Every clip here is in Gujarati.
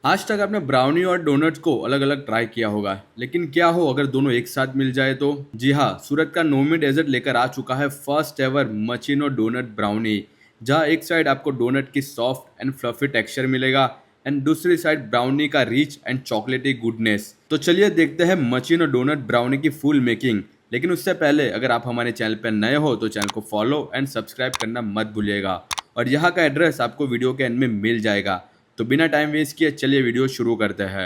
आज तक आपने ब्राउनी और डोनट्स को अलग अलग ट्राई किया होगा, लेकिन क्या हो अगर दोनों एक साथ मिल जाए तो? जी हाँ, सूरत का नोमी डेजर्ट लेकर आ चुका है फर्स्ट एवर मचीनो डोनट ब्राउनी, जहाँ एक साइड आपको डोनट की सॉफ्ट एंड फ्लफी टेक्सचर मिलेगा एंड दूसरी साइड ब्राउनी का रिच एंड चॉकलेटी गुडनेस। तो चलिए देखते हैं मचीनो डोनट ब्राउनी की फुल मेकिंग। लेकिन उससे पहले अगर आप हमारे चैनल पर नए हो तो चैनल को फॉलो एंड सब्सक्राइब करना मत भूलिएगा, और यहाँ का एड्रेस आपको वीडियो के एंड में मिल जाएगा। तो बिना टाइम वेस्ट किए चलिए वीडियो शुरू करते हैं।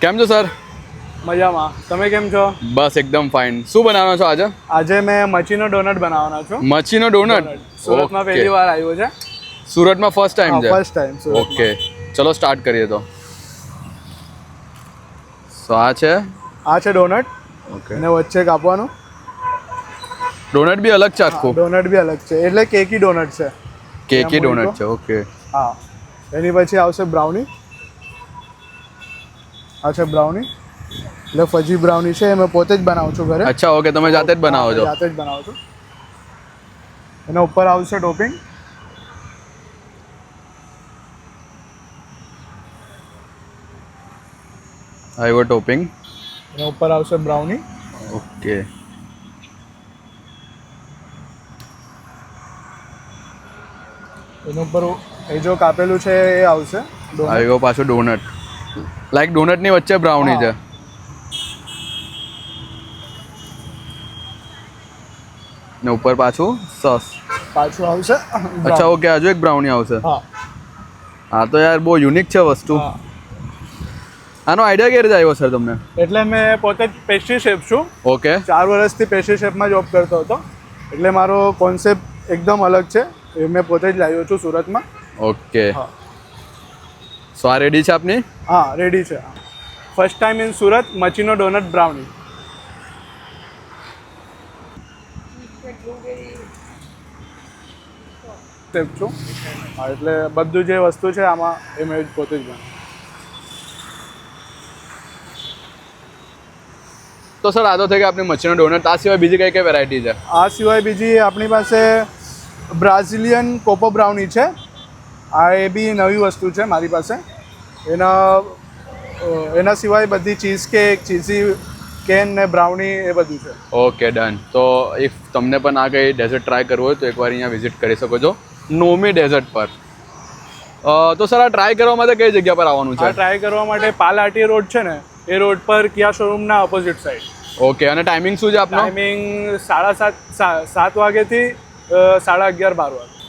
કેમ છો સર? મજામાં. તમે કેમ છો? બસ એકદમ ફાઇન. શું બનાવવાનો છો આજે? આજે મેં મચીનો ડોનટ બનાવવાનો છું. મચીનો ડોનટ સુરતમાં પહેલી વાર આવ્યો છે. સુરતમાં ફર્સ્ટ ટાઈમ છે? First time. ઓકે, ચલો સ્ટાર્ટ કરીએ તો. સો આ છે ડોનટ. ઓકે, અને વચ્ચે કાપવાનું. ડોનટ બી અલગ છે આખું? ડોનટ બી અલગ છે, એટલે કેકી ડોનટ છે. કેકી ડોનટ છે. ઓકે, હા. એની પછી આવશે બ્રાઉની. આ છે બ્રાઉની, એટલે ફજી બ્રાઉની છે. મેં પોતે જ બનાવું છું ઘરે. અચ્છા, ઓકે, તમે જાતે જ બનાવો છો? જાતે જ બનાવું છું. એના ઉપર આવશે ટોપિંગ. આવ્યો ટોપિંગ. એના ઉપર આવશે બ્રાઉની. ઓકે, એના ઉપર એ જો કાપેલું છે એ આવશે. આવ્યો પાછો ડોનટ. લાઈક ડોનટ ની વચ્ચે બ્રાઉની છે. ને ઉપર પાછું સોસ પાછું આવશે. અચ્છા, ઓકે, હજુ એક બ્રાઉની આવશે. હા. હા તો યાર બહુ યુનિક છે વસ્તુ. હા. આનો આઈડિયા કેવી રીતે આવ્યો સર તમને? એટલે મેં પોતે જ પેસ્ટ્રી શેફ છું. ઓકે, 4 વર્ષથી પેસ્ટ્રી શેફમાં જોબ કરતો હતો. એટલે મારો કોન્સેપ્ટ એકદમ અલગ છે. એ મેં પોતે જ લાવ્યો છું સુરતમાં. ઓકે. હા. સો આ રેડી છે આપની? હા, રેડી છે. ફર્સ્ટ ટાઈમ ઇન સુરત મચીનો ડોનટ બ્રાઉની. શેફ છું. હા, એટલે બધું જે વસ્તુ છે આમાં એ મેં પોતે જ બનાવ્યું. તો સર આ તો થઈ ગઈ આપની મચ્છીનો ડોનટ. આ સિવાય બીજી કઈ કઈ વેરાયટી છે? આ સિવાય બીજી આપણી પાસે બ્રાઝિલિયન કોકો બ્રાઉની છે. આ એ બી નવી વસ્તુ છે મારી પાસે. એના સિવાય બધી ચીઝ કેક, ચીઝી કેન ને બ્રાઉની એ બધું છે. Okay, done. તો ઇફ તમને પણ આ કઈ ડેઝર્ટ ટ્રાય કરવું હોય તો એકવાર અહીંયા વિઝિટ કરી શકો છો નોમી ડેઝર્ટ પર. તો સર આ ટ્રાય કરવા માટે કઈ જગ્યા પર આવવાનું છે? આ ટ્રાય કરવા માટે પાલાટી રોડ છે ને, એ રોડ પર કિયા શોરૂમના ઓપોઝિટ સાઈડ. ઓકે, અને ટાઈમિંગ શું છે આપનો? ટાઈમિંગ 7:30 વાગ્યાથી 11:30 12 વાગે.